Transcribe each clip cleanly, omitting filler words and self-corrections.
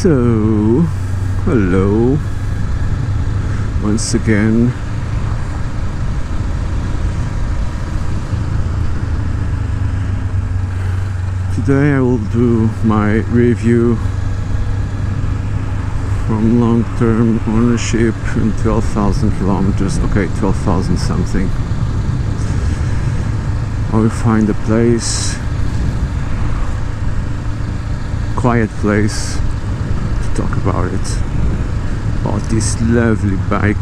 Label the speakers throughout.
Speaker 1: So, hello once again. Today I will do my review from long-term ownership in 12,000 kilometers. Okay, 12,000 something. I will find a place, quiet place, to talk about this lovely bike,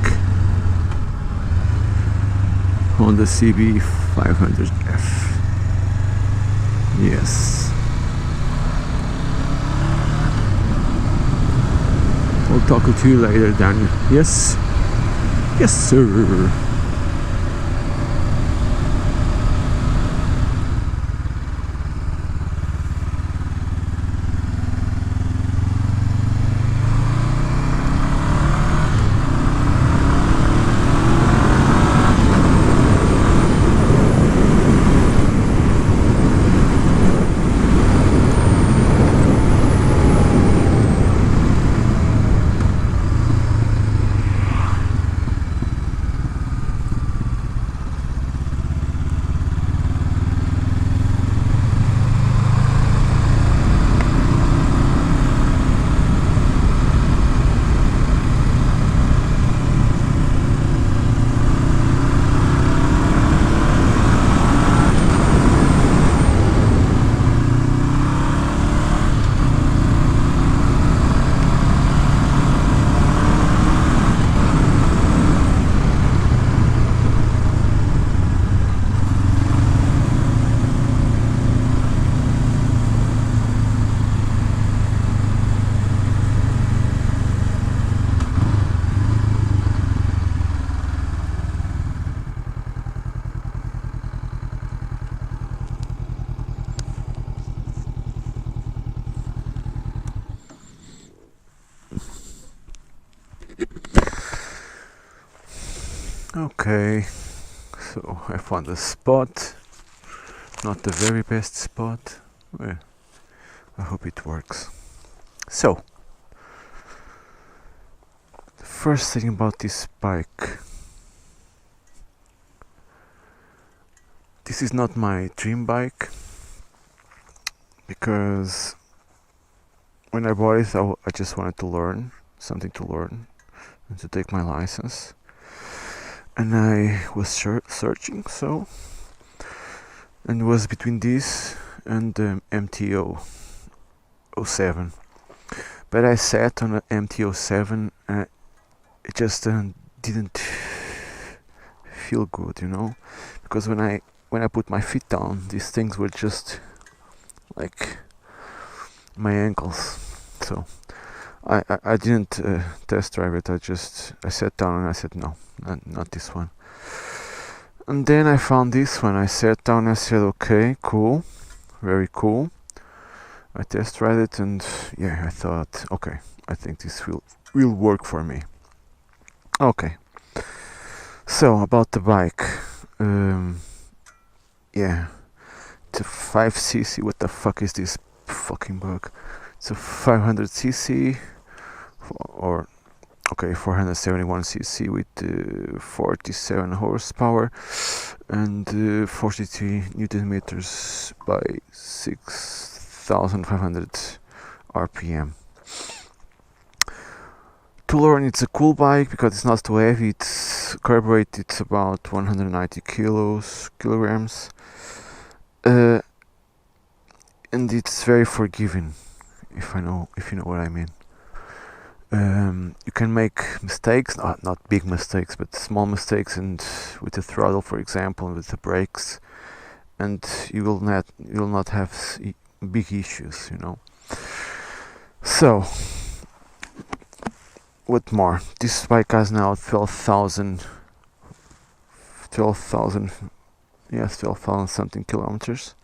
Speaker 1: Honda CB500F. Yes. I'll talk to you later then. Yes? Yes, sir. Okay, so I found a spot, not the very best spot. Well, I hope it works. So, the first thing about this bike, this is not my dream bike, because when I bought it I just wanted to learn, something to learn and to take my license. And I was searching, and it was between this and the MT-07. But I sat on the MT-07 and it just didn't feel good, because when I put my feet down, these things were just like my ankles. So I didn't test drive it. I sat down and I said no, not this one. And then I found this one. I sat down and I said, okay, cool, very cool. I test drive it and yeah, I thought, okay, I think this will work for me. Okay, so about the bike, yeah, it's a 5cc. What the fuck is this fucking bug? It's a 500cc or 471cc with 47 horsepower and 43 Newton meters by 6,500 RPM. To learn, it's a cool bike because it's not too heavy. Its curb weight, it's about 190 kilograms, and it's very forgiving. If you know what I mean. You can make mistakes, not big mistakes, but small mistakes, and with the throttle, for example, and with the brakes, and you will not have big issues, So, what more? This bike has now 12,000 something kilometers.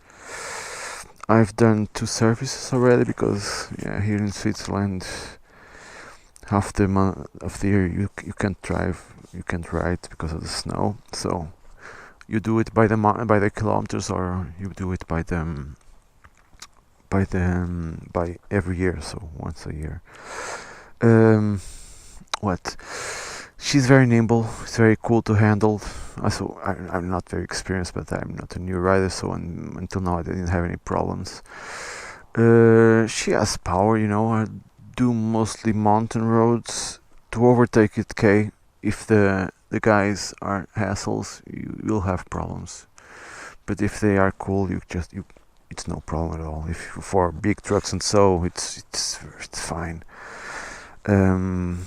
Speaker 1: I've done 2 services already because here in Switzerland half the month of the year you can't ride because of the snow. So you do it by the kilometers, or you do it by the by every year, so once a year. Um, what? She's very nimble. It's very cool to handle. Also, I'm not very experienced, but I'm not a new rider, so until now I didn't have any problems. She has power, you know. I do mostly mountain roads. To overtake it, K, if the guys are hassles, you'll have problems. But if they are cool, it's no problem at all. If for big trucks and so, it's fine. Um,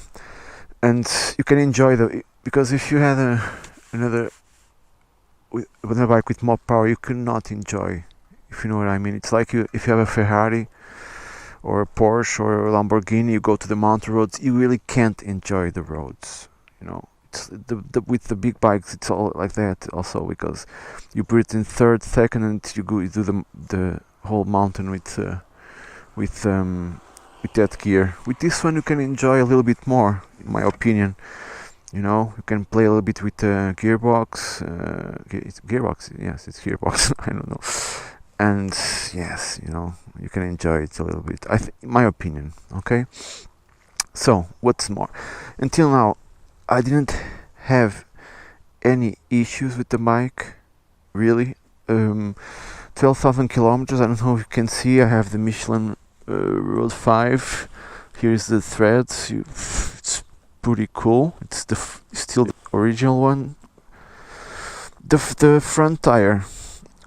Speaker 1: and you can enjoy because if you had another with a bike with more power, you cannot enjoy. If you know what I mean, it's like if you have a Ferrari or a Porsche or a Lamborghini, you go to the mountain roads, you really can't enjoy the roads. You know, it's with the big bikes, it's all like that also, because you put it in third, second, and you do the whole mountain with that gear. With this one, you can enjoy a little bit more, in my opinion. You know, you can play a little bit with the gearbox. It's gearbox, yes, it's gearbox. I don't know. And yes, you know, you can enjoy it a little bit. My opinion. Okay. So what's more? Until now, I didn't have any issues with the bike. Really. 12,000 kilometers. I don't know if you can see. I have the Michelin Road 5. Here's the threads. It's pretty cool. It's still the original one. The front tire,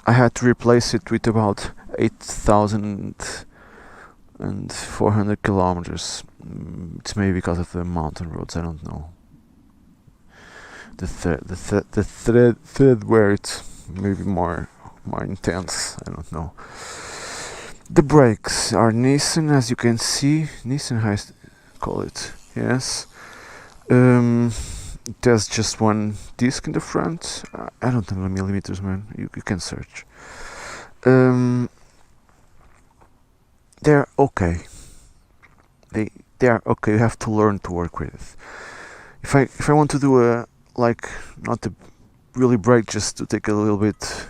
Speaker 1: I had to replace it with about 8,400 kilometers. It's maybe because of the mountain roads. I don't know. The thread wear it's maybe more intense. I don't know. The brakes are Nissan, as you can see. Nissan has call it. Yes. There's just one disc in the front. I don't know the millimeters, man. You can search. They're okay. They are okay. You have to learn to work with it. If I want to do not to really brake, just to take a little bit,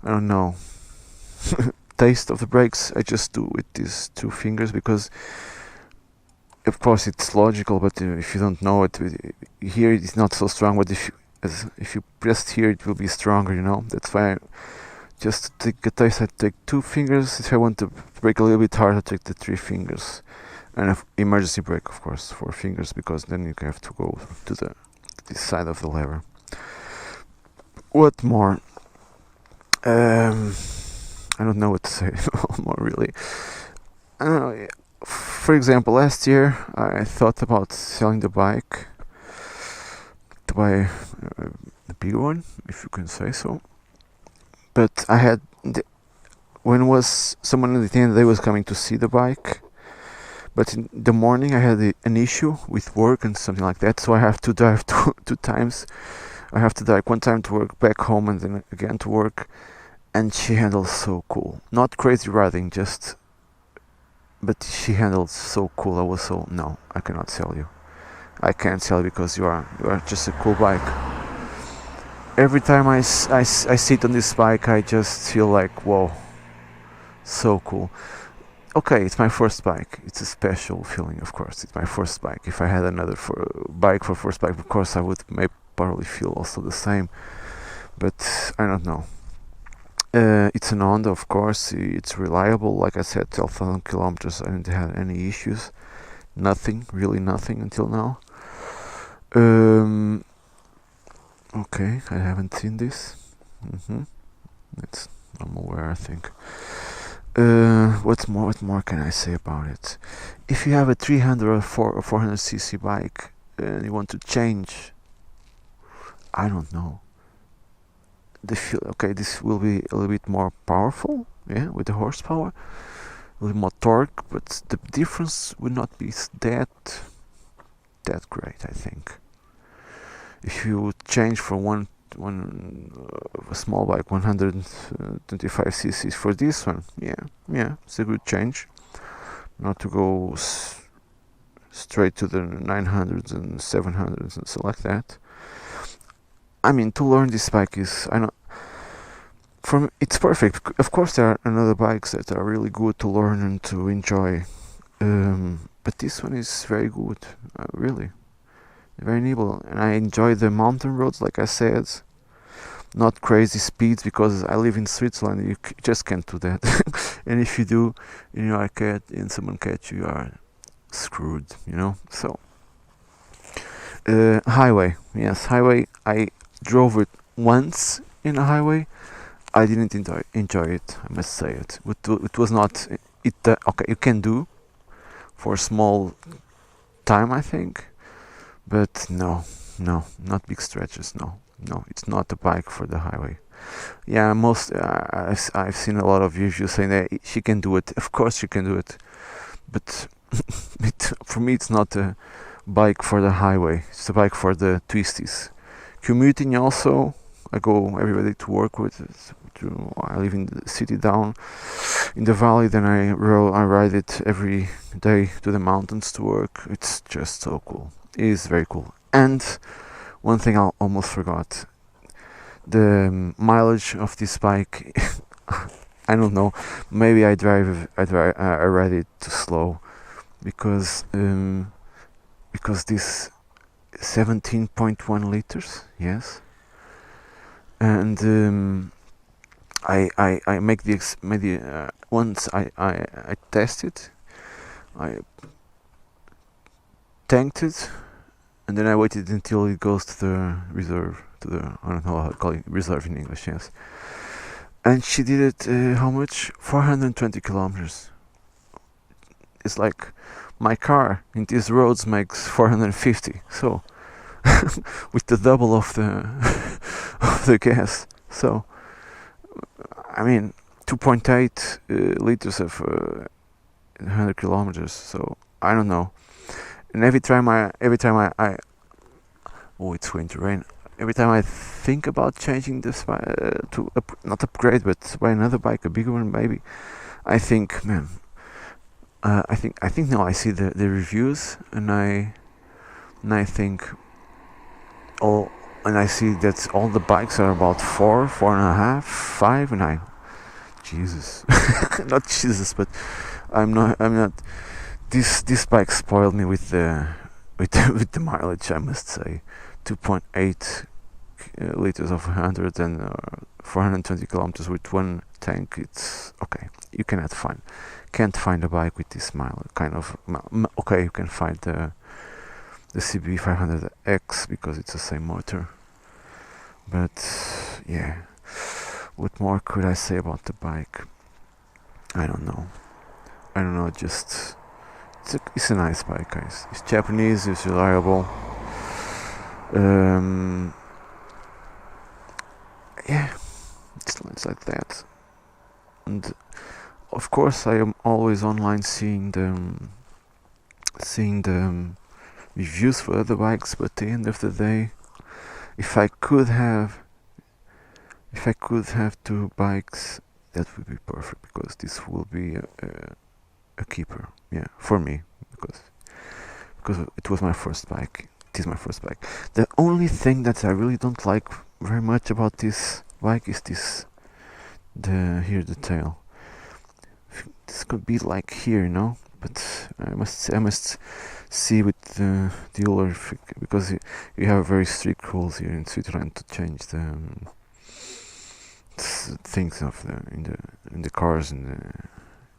Speaker 1: I don't know, taste of the brakes, I just do with these two fingers, because of course it's logical, but if you don't know it, here it's not so strong, but if you press here, it will be stronger, you know. That's why just to take a taste, I take two fingers. If I want to brake a little bit hard, I take the three fingers. And emergency brake, of course, 4 fingers, because then you have to go to this side of the lever. What more? I don't know what to say more, really. I don't know. For example, last year I thought about selling the bike to buy the big one, if you can say so. But I had when was someone at the end of the day was coming to see the bike. But in the morning I had an issue with work and something like that, so I have to drive two times. I have to drive one time to work, back home, and then again to work. And she handles so cool. Not crazy riding, but she handles so cool. I was so, no, I cannot sell you. I can't sell you because you are just a cool bike. Every time I sit on this bike, I just feel like, whoa, so cool. Okay, it's my first bike. It's a special feeling, of course. It's my first bike. If I had another bike for first bike, of course I would probably feel also the same. But I don't know. It's an Honda, of course. It's reliable. Like I said, 12,000 kilometers. I didn't have any issues. Nothing, really nothing until now. Okay, I haven't seen this. I'm aware, I think. What more can I say about it? If you have a 300 or 400cc bike and you want to change, I don't know. This will be a little bit more powerful, yeah, with the horsepower, a little more torque, but the difference will not be that great, I think. If you change from a small bike 125 cc's for this one, yeah, it's a good change. Not to go straight to the 900s and 700s and so like that. I mean, to learn this bike is, For me, it's perfect. Of course, there are another bikes that are really good to learn and to enjoy, but this one is very good. Really, very nimble, and I enjoy the mountain roads. Like I said, not crazy speeds because I live in Switzerland. You just can't do that. And if you do, and you are cat and someone catch you, you are screwed. So highway, yes, highway. I drove it once in a highway. I didn't enjoy it. I must say it. It was not. It okay. You can do for a small time, I think, but no, not big stretches. No, it's not a bike for the highway. Yeah, I've seen a lot of reviews saying that she can do it. Of course, she can do it, but for me, it's not a bike for the highway. It's a bike for the twisties. Commuting also. I go every day to work with it. I live in the city down in the valley. Then I ride it every day to the mountains to work. It's just so cool. It is very cool. And one thing I almost forgot: the mileage of this bike. I don't know. Maybe I ride it too slow because this 17.1 liters. Yes. And I make the once I tested, I tanked it, and then I waited until it goes to the reserve, I don't know how to call it, reserve in English, yes. And she did it, how much? 420 kilometers. It's like my car in these roads makes 450, so with the double of the of the gas. So I mean 2.8 liters of 100 kilometers. So I don't know. And every time I oh, it's going to rain. Every time I think about changing this to not upgrade, but buy another bike, a bigger one maybe, I think, man, I think now I see the reviews and I think, oh, and I see that all the bikes are about 4.5, 5, and Jesus, not Jesus, but I'm not. This bike spoiled me with the with the mileage, I must say. 2.8 liters of 100 and 420 kilometers with one tank. It's okay. You can't find a bike with this mile kind of. Okay, you can find the CB500X because it's the same motor. But yeah, what more could I say about the bike? I don't know. Just it's a nice bike, guys. It's Japanese. It's reliable. Yeah, it's like that. And of course, I am always online seeing the reviews for other bikes. But at the end of the day, if I could have two bikes, that would be perfect, because this will be a keeper. Yeah, for me, because it was my first bike. It is my first bike. The only thing that I really don't like very much about this bike is the tail. This could be like here, but I must see with the dealer, because you have very strict rules here in Switzerland to change the things of in the cars and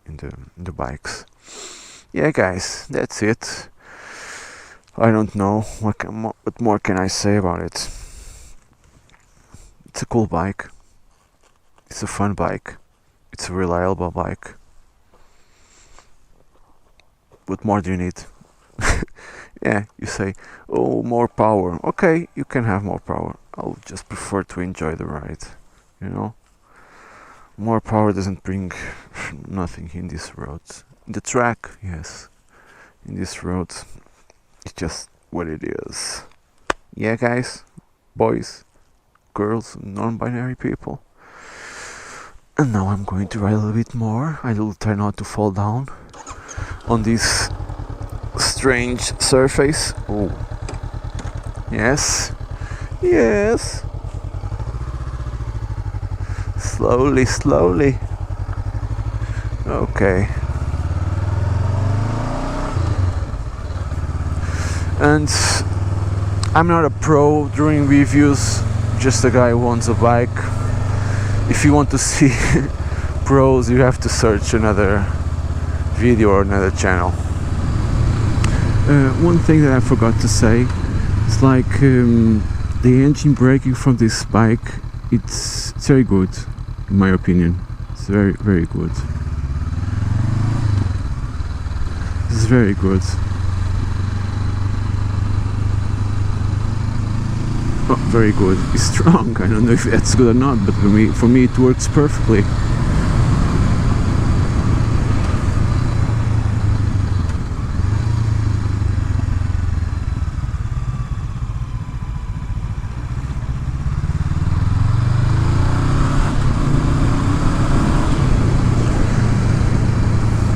Speaker 1: in the bikes. Yeah, guys, that's it. I don't know what more can I say about it. It's a cool bike. It's a fun bike. It's a reliable bike. What more do you need? Yeah, you say, oh, more power. Okay, you can have more power. I'll just prefer to enjoy the ride. More power doesn't bring nothing in these roads. In the track, yes. In these roads, it's just what it is. Yeah, guys, boys, girls, non-binary people. And now I'm going to ride a little bit more. I will try not to fall down on this strange surface. Oh, yes. slowly, slowly. Okay. And I'm not a pro doing reviews, just a guy who owns a bike. If you want to see pros, you have to search another video or another channel. One thing that I forgot to say, it's like the engine braking from this bike, it's very good, in my opinion. It's very, very good. It's very good. Oh, very good. It's strong. I don't know if that's good or not, but for me it works perfectly.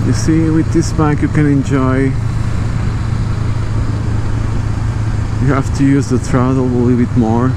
Speaker 1: You see, with this bike you can enjoy. You have to use the throttle a little bit more.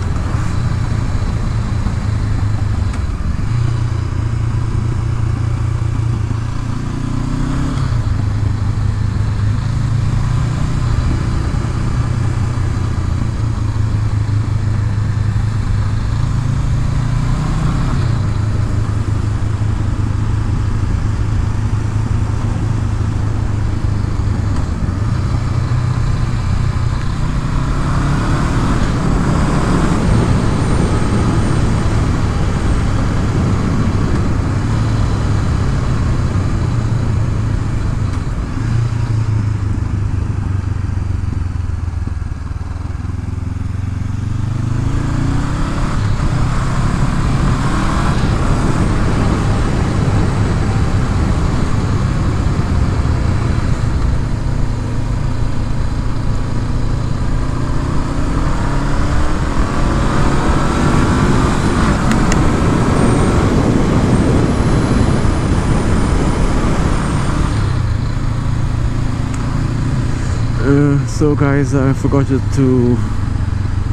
Speaker 1: So guys, I forgot to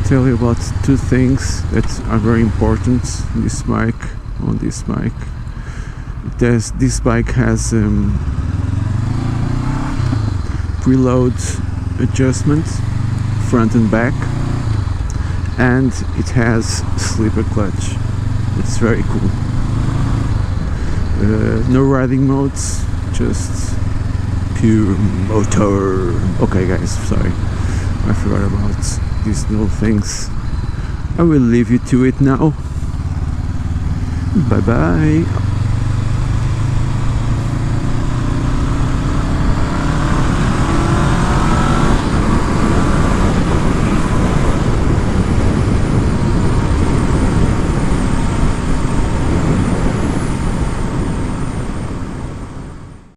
Speaker 1: tell you about two things that are very important on this bike. This bike has preload adjustment front and back, and it has slipper clutch. It's very cool. No riding modes, just pure motor. Okay guys, sorry, I forgot about these little things. I will leave you to it now. Bye bye.